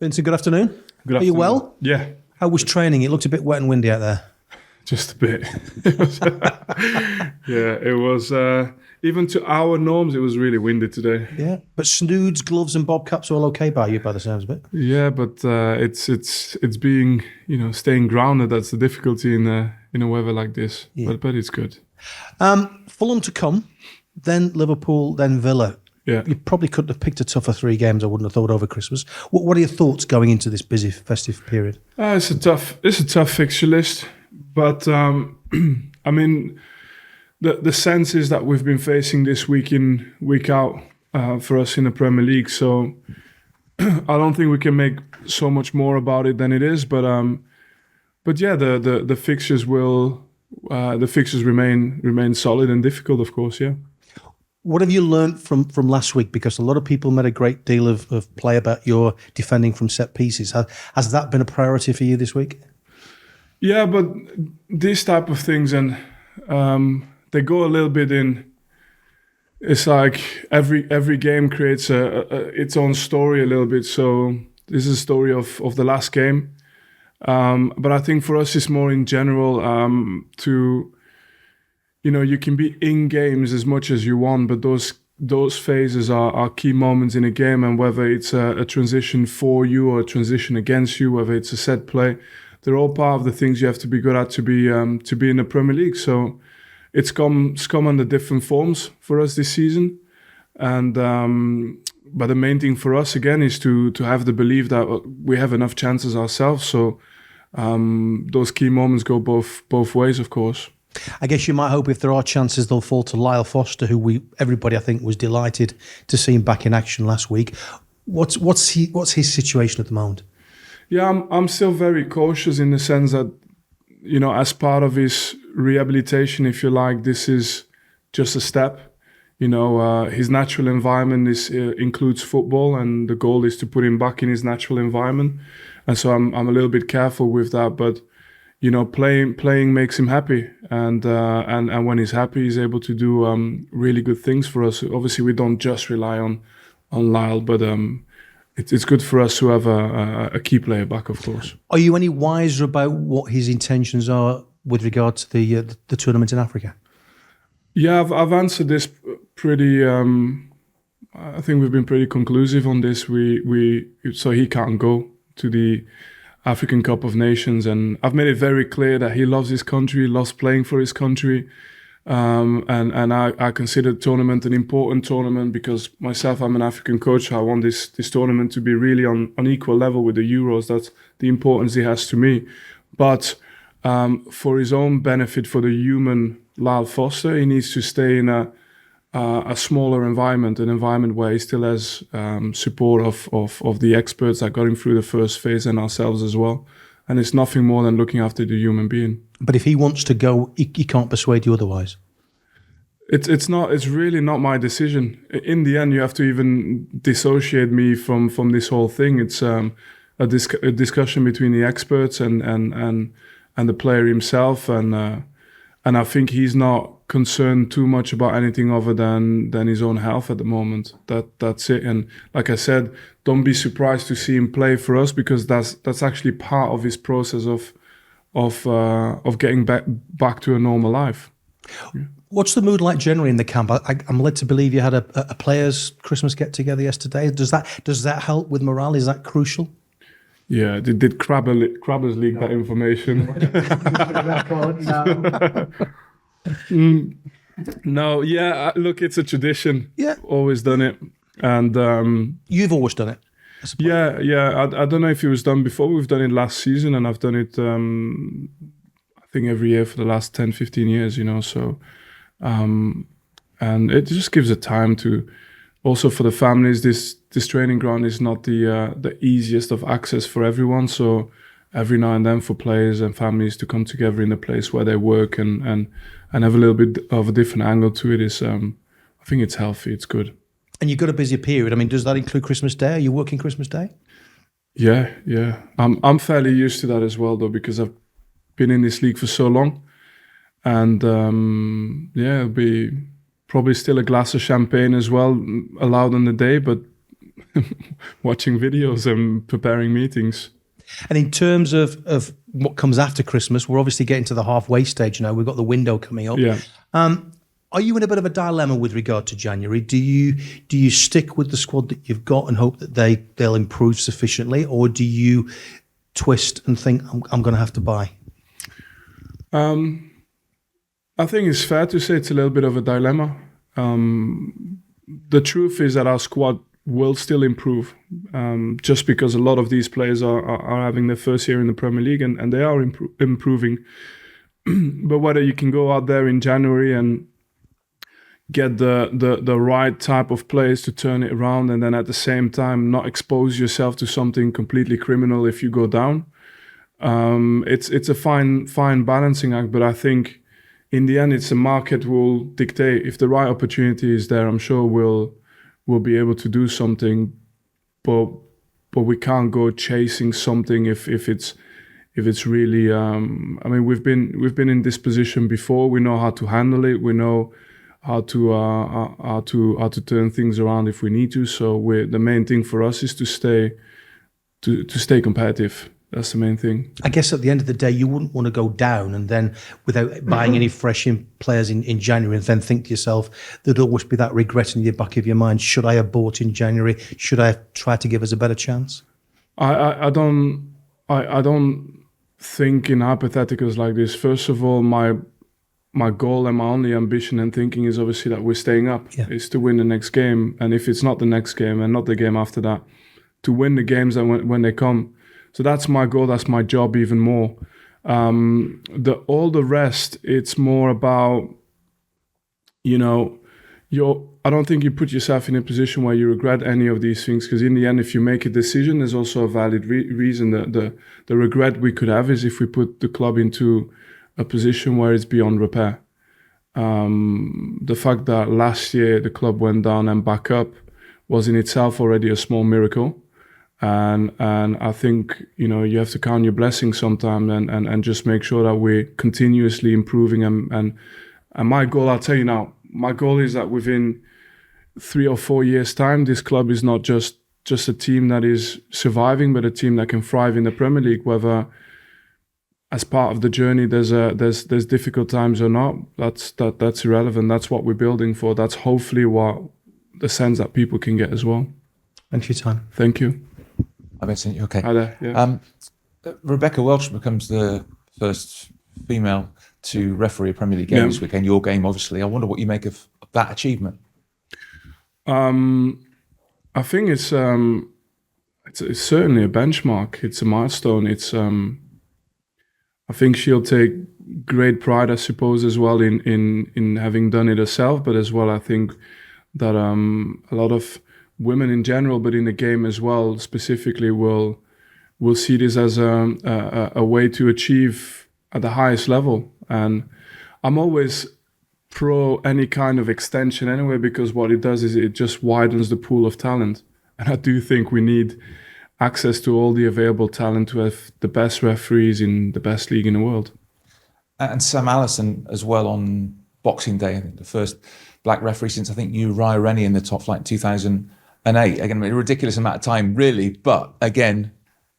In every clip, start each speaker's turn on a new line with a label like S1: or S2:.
S1: Vincent, good afternoon.
S2: Good
S1: Are you
S2: afternoon.
S1: well?
S2: Yeah,
S1: How was training? It looked a bit wet and windy out there.
S2: just a bit. It was even to our norms, it was really windy today.
S1: Yeah. But snoods, gloves and bob caps are all okay by you by the sounds of it.
S2: Yeah, but it's being, staying grounded. That's the difficulty in a weather like this.
S1: Yeah.
S2: But it's good.
S1: Fulham to come, then Liverpool, then Villa.
S2: Yeah.
S1: You probably couldn't have picked a tougher 3 games, I wouldn't have thought, over Christmas. What are your thoughts going into this busy festive period?
S2: It's a tough fixture list, but I mean, the sense is that we've been facing this week in, week out for us in the Premier League. So I don't think we can make so much more about it than it is. But yeah, the fixtures remain solid and difficult, of course. Yeah.
S1: What have you learned from last week? Because a lot of people made a great deal of play about your defending from set pieces. Has that been a priority for you this week?
S2: Yeah, but these type of things, and they go a little bit in. It's like every game creates its own story a little bit. So this is a story of the last game, but I think for us it's more in general you can be in games as much as you want, but those phases are key moments in a game, and whether it's a transition for you or a transition against you, whether it's a set play, they're all part of the things you have to be good at to be in the Premier League. So it's come under different forms for us this season, and but the main thing for us again is to have the belief that we have enough chances ourselves. So those key moments go both ways, of course.
S1: I guess you might hope if there are chances they'll fall to Lyle Forster, who everybody I think was delighted to see him back in action last week. What's his situation at the moment?
S2: Yeah, I'm still very cautious in the sense that, as part of his rehabilitation, if you like, this is just a step. His natural environment includes football, and the goal is to put him back in his natural environment. And so I'm a little bit careful with that, but playing makes him happy, and when he's happy, he's able to do really good things for us. Obviously, we don't just rely on Lyle, but it's good for us to have a key player back, of course.
S1: Are you any wiser about what his intentions are with regard to the tournament in Africa?
S2: Yeah, I've answered this pretty. I think we've been pretty conclusive on this. So he can't go to the African Cup of Nations, and I've made it very clear that he loves his country, loves playing for his country, and I consider the tournament an important tournament because myself, I'm an African coach. I want this tournament to be really on equal level with the Euros. That's the importance he has to me. But for his own benefit, for the human Lyle Forster, he needs to stay in a smaller environment, an environment where he still has support of the experts that got him through the first phase and ourselves as well. And it's nothing more than looking after the human being. But
S1: if he wants to go, he can't persuade you otherwise.
S2: It's really not my decision. In the end, you have to even dissociate me from this whole thing. It's a discussion between the experts and the player himself, and I think he's not concerned too much about anything other than his own health at the moment. That's it. And like I said, don't be surprised to see him play for us, because that's actually part of his process of getting back to a normal life. Yeah.
S1: What's the mood like generally in the camp? I'm led to believe you had a players' Christmas get together yesterday. Does that help with morale? Is that crucial?
S2: Yeah, did Crabbers leak that information? No, yeah, look, it's a tradition. Yeah, always done it, and
S1: you've always done it.
S2: Yeah. I don't know if it was done before. We've done it last season, and I've done it. I think every year for the last 10, 15 years. So, and it just gives a time to. Also for the families, this training ground is not the easiest of access for everyone. So every now and then for players and families to come together in the place where they work and have a little bit of a different angle to it is, I think it's healthy, it's good.
S1: And you've got a busy period. I mean, does that include Christmas Day? Are you working Christmas Day?
S2: Yeah. I'm fairly used to that as well, though, because I've been in this league for so long. And it'll be probably still a glass of champagne as well allowed on the day, but watching videos and preparing meetings.
S1: And in terms of what comes after Christmas, we're obviously getting to the halfway stage now. We've got the window coming up.
S2: Yeah.
S1: Are you in a bit of a dilemma with regard to January? Do you stick with the squad that you've got and hope that they'll improve sufficiently, or do you twist and think I'm going to have to buy?
S2: I think it's fair to say it's a little bit of a dilemma. The truth is that our squad will still improve, just because a lot of these players are having their first year in the Premier League and they are improving. But whether you can go out there in January and get the right type of players to turn it around, and then at the same time not expose yourself to something completely criminal if you go down, it's a fine balancing act. But I think in the end, it's the market will dictate. If the right opportunity is there, I'm sure we'll be able to do something. But we can't go chasing something if it's really. I mean, we've been in this position before. We know how to handle it. We know how to turn things around if we need to. So the main thing for us is to stay competitive. That's the main thing.
S1: I guess at the end of the day, you wouldn't want to go down and then without buying any fresh players in January, and then think to yourself, there'd always be that regret in the back of your mind. Should I have bought in January? Should I have tried to give us a better chance?
S2: I don't think in hypotheticals like this. First of all, my goal and my only ambition and thinking is obviously that we're staying up.
S1: Yeah.
S2: Is to win the next game, and if it's not the next game and not the game after that, to win the games and when they come. So that's my goal. That's my job even more. All the rest, it's more about, I don't think you put yourself in a position where you regret any of these things, because in the end, if you make a decision, there's also a valid reason. The regret we could have is if we put the club into a position where it's beyond repair. The fact that last year the club went down and back up was in itself already a small miracle. And I think, you have to count your blessings sometimes and just make sure that we're continuously improving. And my goal, I'll tell you now, my goal is that within 3 or 4 years' time, this club is not just a team that is surviving, but a team that can thrive in the Premier League, whether as part of the journey there's difficult times or not. That's irrelevant. That's what we're building for. That's hopefully what the sense that people can get as well.
S1: Thanks for your time.
S2: Thank you.
S3: Hi Vincent, you okay?
S2: Hi there. Yeah.
S3: Rebecca Welch becomes the first female to referee a Premier League game this weekend. Your game, obviously. I wonder what you make of that achievement.
S2: I think it's certainly a benchmark. It's a milestone. I think she'll take great pride, I suppose, as well in having done it herself. But as well, I think that a lot of women in general, but in the game as well, specifically, will see this as a way to achieve at the highest level. And I'm always pro any kind of extension anyway, because what it does is it just widens the pool of talent. And I do think we need access to all the available talent to have the best referees in the best league in the world.
S3: And Sam Allison as well on Boxing Day, I think the first black referee since I think Uriah Rennie in the top flight in 2008. Again, a ridiculous amount of time, really. But again,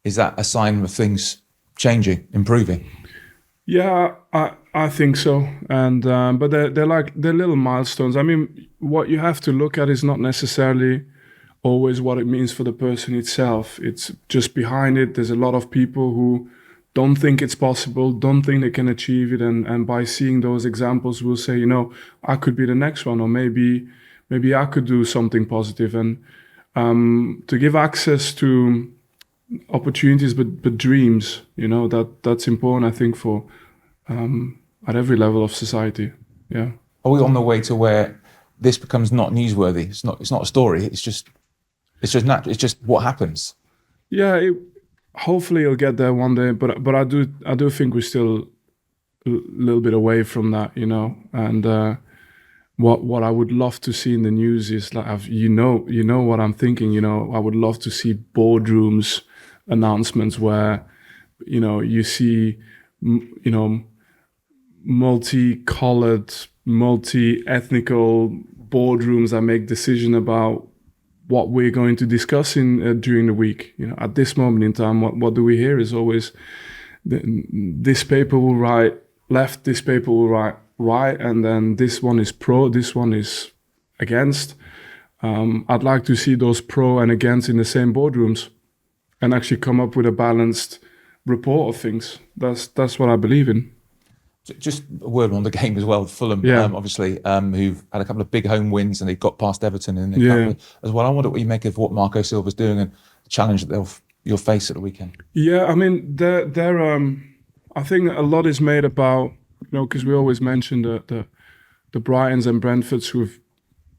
S3: is that a sign of things changing, improving?
S2: Yeah, I think so. And but they're little milestones. I mean, what you have to look at is not necessarily always what it means for the person itself. It's just behind it. There's a lot of people who don't think it's possible, don't think they can achieve it, and by seeing those examples, will say, I could be the next one, or maybe I could do something positive. And to give access to opportunities, but dreams, that's important, I think, for at every level of society. Yeah.
S3: Are we on the way to where this becomes not newsworthy? It's not a story. It's just natural. It's just what happens.
S2: Yeah. Hopefully it'll get there one day, but I do think we're still a little bit away from that, And what I would love to see in the news is like, what I'm thinking. I would love to see boardrooms announcements where, you see, multicolored, multi-ethnical boardrooms that make decision about what we're going to discuss in during the week. At this moment in time, what do we hear is always this paper will write left, this paper will write right, and then this one is pro, this one is against. I'd like to see those pro and against in the same boardrooms and actually come up with a balanced report of things. That's what I believe in.
S3: Just a word on the game as well. Fulham, obviously, who've had a couple of big home wins and they got past Everton in the cup as well. I wonder what you make of what Marco Silva's doing and the challenge that you'll face at the weekend. Yeah,
S2: I mean, I think a lot is made about, because we always mention the Brightons and Brentfords who've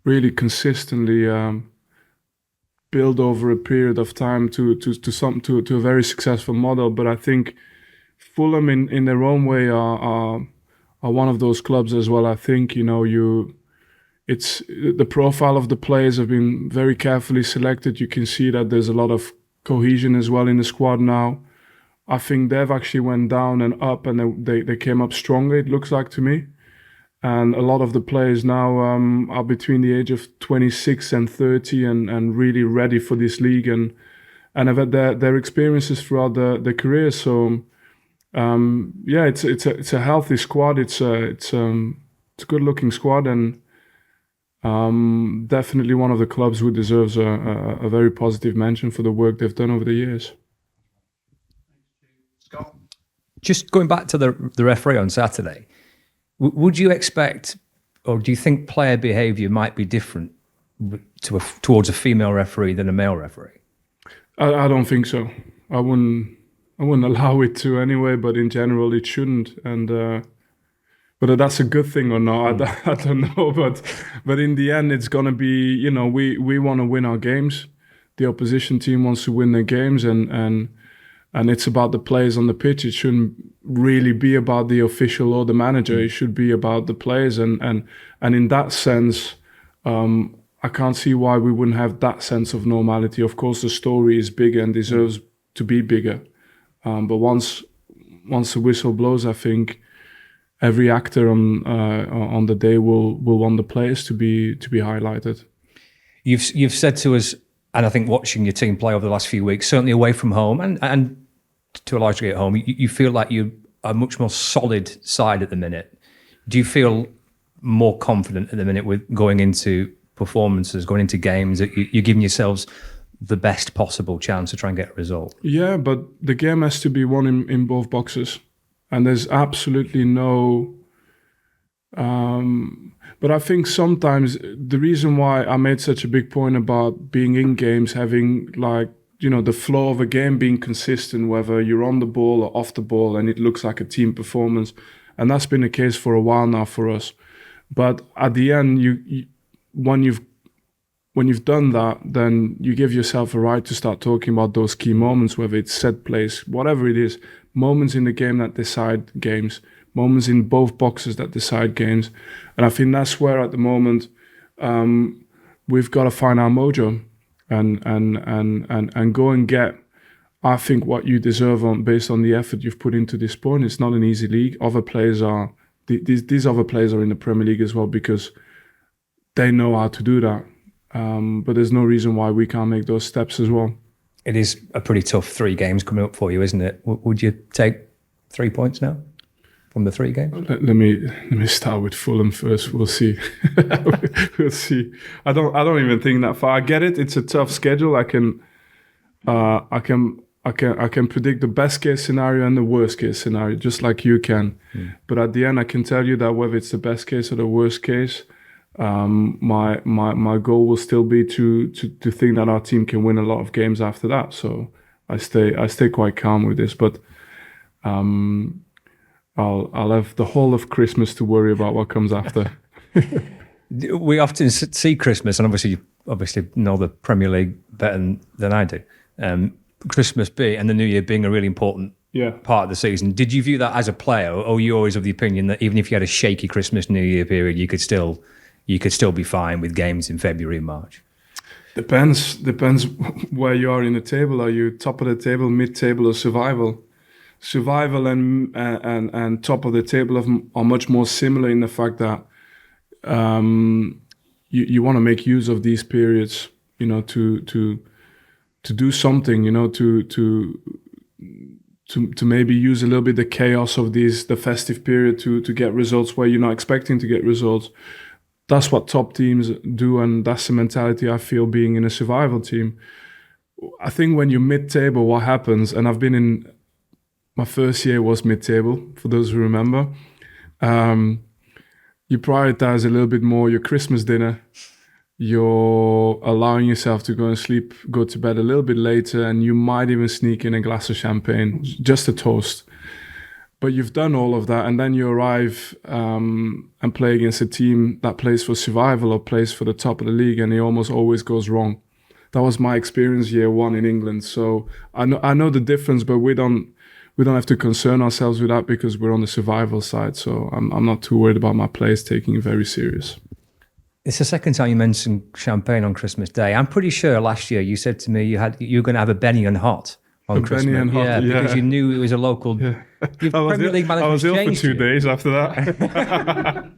S2: really consistently built over a period of time to a very successful model. But I think Fulham in their own way are one of those clubs as well. I think it's the profile of the players have been very carefully selected. You can see that there's a lot of cohesion as well in the squad now. I think they've actually went down and up, and they came up stronger, it looks like to me. And a lot of the players now are between the age of 26 and 30 and really ready for this league and have had their experiences throughout their career. So it's a healthy squad. It's a good looking squad, and definitely one of the clubs who deserves a very positive mention for the work they've done over the years.
S4: Just going back to the referee on Saturday, would you expect, or do you think player behaviour might be different towards a female referee than a male referee?
S2: I don't think so. I wouldn't allow it to anyway, but in general it shouldn't. And whether that's a good thing or not, I don't know. But in the end, it's gonna be, we want to win our games. The opposition team wants to win their games, and it's about the players on the pitch. It shouldn't really be about the official or the manager. It should be about the players. And in that sense, I can't see why we wouldn't have that sense of normality. Of course, the story is bigger and deserves to be bigger. But once the whistle blows, I think every actor on the day will want the players to be highlighted.
S4: You've said to us, and I think watching your team play over the last few weeks, certainly away from home and to a large degree at home, you feel like you're a much more solid side at the minute. Do you feel more confident at the minute with going into performances, going into games, that you're giving yourselves the best possible chance to try and get a result? Yeah,
S2: but the game has to be won in both boxes. And there's absolutely no... But I think sometimes the reason why I made such a big point about being in games, having the flow of a game being consistent, whether you're on the ball or off the ball, and it looks like a team performance. And that's been the case for a while now for us. But at the end, when you've done that, then you give yourself a right to start talking about those key moments, whether it's set plays, whatever it is, moments in the game that decide games, moments in both boxes that decide games. And I think that's where at the moment we've got to find our mojo and go and get, I think, what you deserve based on the effort you've put into this point. It's not an easy league. Other players are, these other players are in the Premier League as well because they know how to do that. But there's no reason why we can't make those steps as well.
S4: It is a pretty tough 3 games coming up for you, isn't it? Would you take 3 points now from the 3 games?
S2: Let me start with Fulham first. We'll see. We'll see. I don't even think that far. I get it. It's a tough schedule. I can predict the best case scenario and the worst case scenario, just like you can. But at the end, I can tell you that whether it's the best case or the worst case, my goal will still be to think that our team can win a lot of games after that. So I stay quite calm with this, but I'll have the whole of Christmas to worry about what comes after.
S4: We often see Christmas, and obviously know the Premier League better than I do. Christmas and the New Year being a really important part of the season. Did you view that as a player, or are you always of the opinion that even if you had a shaky Christmas New Year period, you could still be fine with games in February and March?
S2: Depends where you are in the table. Are you top of the table, mid-table, or survival? Survival and top of the table are much more similar in the fact that you want to make use of these periods to do something, to maybe use a little bit the chaos of the festive period to get results where you're not expecting to get results. That's what top teams do, and that's the mentality I feel being in a survival team. I think when you're mid-table, what happens, and I've been in, my first year was mid-table, for those who remember, you prioritize a little bit more your Christmas dinner. You're allowing yourself to go and sleep, go to bed a little bit later, and you might even sneak in a glass of champagne, just a toast. But you've done all of that, and then you arrive and play against a team that plays for survival or plays for the top of the league, and it almost always goes wrong. That was my experience year one in England. So I know the difference, but we don't have to concern ourselves with that because we're on the survival side. So I'm not too worried about my players taking it very serious.
S4: It's the second time you mentioned champagne on Christmas Day. I'm pretty sure last year you said to me you were going to have a Benny and Hot on Christmas.
S2: Benny and Hot,
S4: because you knew it was a local.
S2: Yeah.
S4: Premier League
S2: I was ill for
S4: changed
S2: 2
S4: you.
S2: days after that.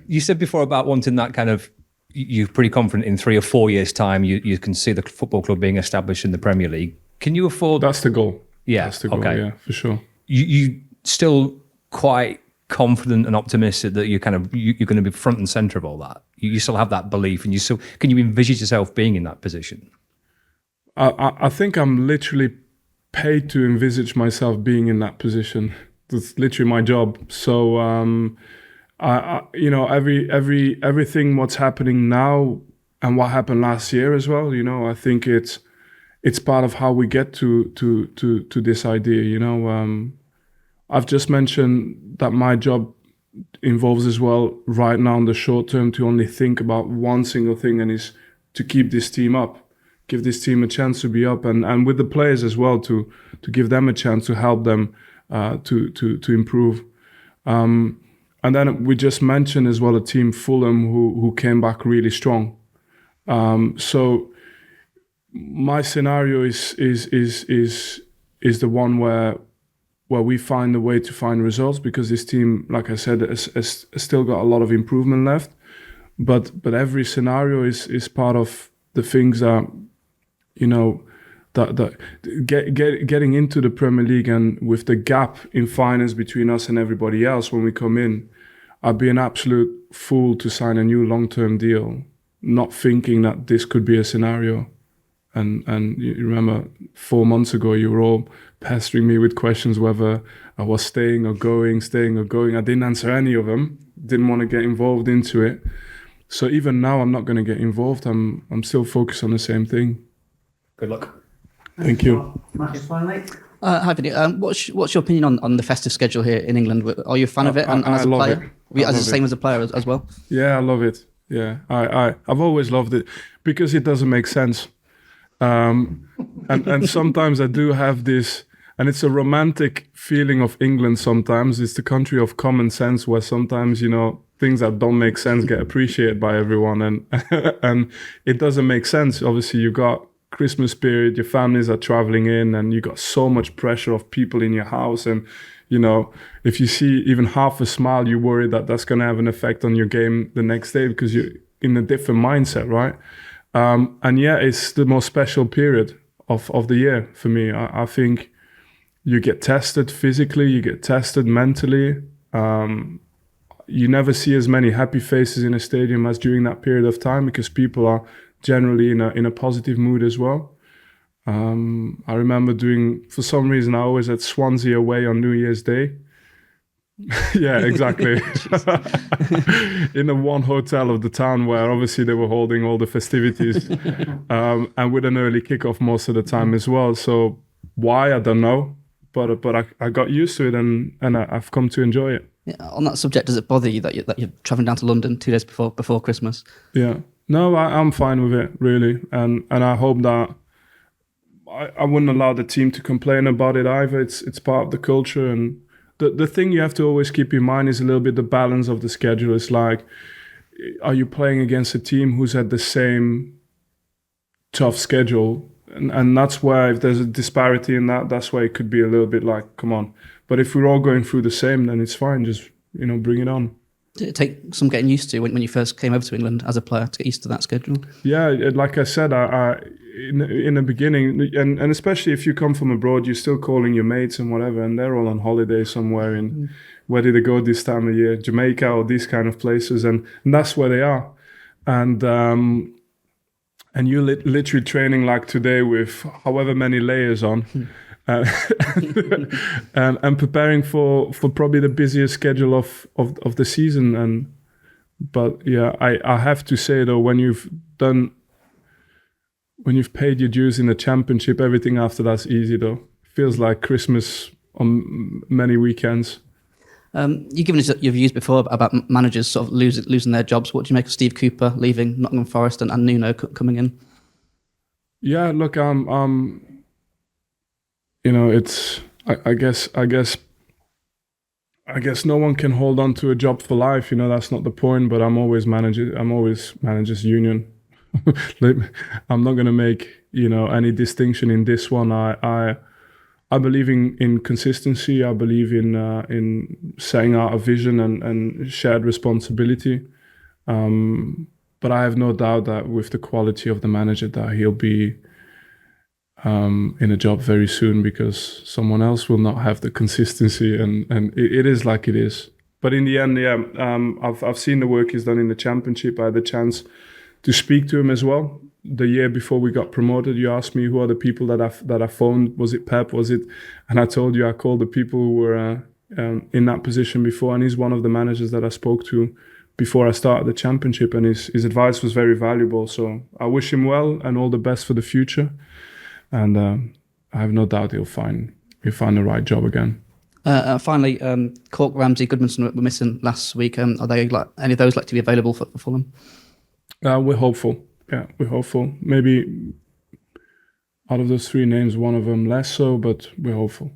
S4: You said before about wanting that kind of. You're pretty confident in 3 or 4 years' time you can see the football club being established in the Premier League. Can you afford?
S2: That's the goal.
S4: Yeah.
S2: That's the goal.
S4: Okay.
S2: Yeah, for sure.
S4: You still quite confident and optimistic that you're going to be front and center of all that. You still have that belief, and can you envisage yourself being in that position?
S2: I think I'm literally paid to envisage myself being in that position. That's literally my job. So, everything what's happening now and what happened last year as well. I think it's part of how we get to this idea. I've just mentioned that my job involves as well right now in the short term to only think about one single thing, and is to keep this team up, give this team a chance to be up, and with the players as well to give them a chance to help them to improve. And then we just mentioned as well a team, Fulham, who came back really strong. So my scenario is the one where we find a way to find results, because this team, like I said, has still got a lot of improvement left. But every scenario is part of the things that, that getting into the Premier League, and with the gap in finance between us and everybody else when we come in, I'd be an absolute fool to sign a new long-term deal, not thinking that this could be a scenario. And you remember 4 months ago, you were all pestering me with questions whether I was staying or going. I didn't answer any of them. Didn't want to get involved into it. So even now, I'm not going to get involved. I'm still focused on the same thing.
S4: Good luck.
S2: Thank you.
S5: Hi, Vinny. What's your opinion on the festive schedule here in England? Are you a fan of it? And as a
S2: love
S5: player,
S2: it.
S5: as the same as a player as well?
S2: Yeah, I love it. Yeah, I've always loved it because it doesn't make sense. And sometimes I do have this, and it's a romantic feeling of England sometimes. It's the country of common sense, where sometimes, things that don't make sense get appreciated by everyone, and it doesn't make sense. Obviously, you got Christmas period, your families are traveling in, and you got so much pressure of people in your house, and if you see even half a smile, you worry that that's going to have an effect on your game the next day, because you're in a different mindset, right? And yeah, it's the most special period of the year for me. I think you get tested physically, you get tested mentally. You never see as many happy faces in a stadium as during that period of time, because people are generally in a positive mood as well. I remember for some reason, I always had Swansea away on New Year's Day. Yeah, exactly. In the one hotel of the town where obviously they were holding all the festivities, and with an early kickoff most of the time as well. So why, I don't know, but I got used to it, and I've come to enjoy it.
S5: Yeah, on that subject, does it bother you that you're traveling down to London 2 days before Christmas?
S2: Yeah, no, I'm fine with it, really, and I hope that I wouldn't allow the team to complain about it either. It's part of the culture. And the thing you have to always keep in mind is a little bit the balance of the schedule. It's like, are you playing against a team who's had the same tough schedule? And that's where, if there's a disparity in that, that's where it could be a little bit like, come on. But if we're all going through the same, then it's fine. Just, bring it on.
S5: Did it take some getting used to when you first came over to England as a player to get used to that schedule?
S2: Yeah, like I said, in the beginning, and especially if you come from abroad, you're still calling your mates and whatever, and they're all on holiday somewhere in, where did they go this time of year? Jamaica or these kind of places, and that's where they are. And you're literally training like today with however many layers on. And preparing for probably the busiest schedule of the season. But yeah, I have to say though, when you've paid your dues in the Championship, everything after that's easy though. Feels like Christmas on many weekends.
S5: You've given us your views before about managers sort of losing their jobs. What do you make of Steve Cooper leaving Nottingham Forest and Nuno coming in?
S2: Yeah, look, you know, it's I guess no one can hold on to a job for life. You know, that's not the point. But I'm always managers union. I'm not going to make, you know, any distinction in this one. I believe in consistency. I believe in setting out a vision and shared responsibility. But I have no doubt that with the quality of the manager, that he'll be in a job very soon, because someone else will not have the consistency, and it is like it is. But in the end, yeah, I've seen the work he's done in the Championship. I had the chance to speak to him as well. The year before we got promoted, you asked me who are the people that I phoned. Was it Pep? Was it? And I told you I called the people who were in that position before, and he's one of the managers that I spoke to before I started the Championship, and his advice was very valuable. So I wish him well and all the best for the future. And I have no doubt he'll find the right job again.
S5: Finally, Cork, Ramsey, Goodmanson were missing last week. Are they any of those like to be available for Fulham?
S2: We're hopeful. Yeah, we're hopeful. Maybe out of those three names, one of them less so, but we're hopeful.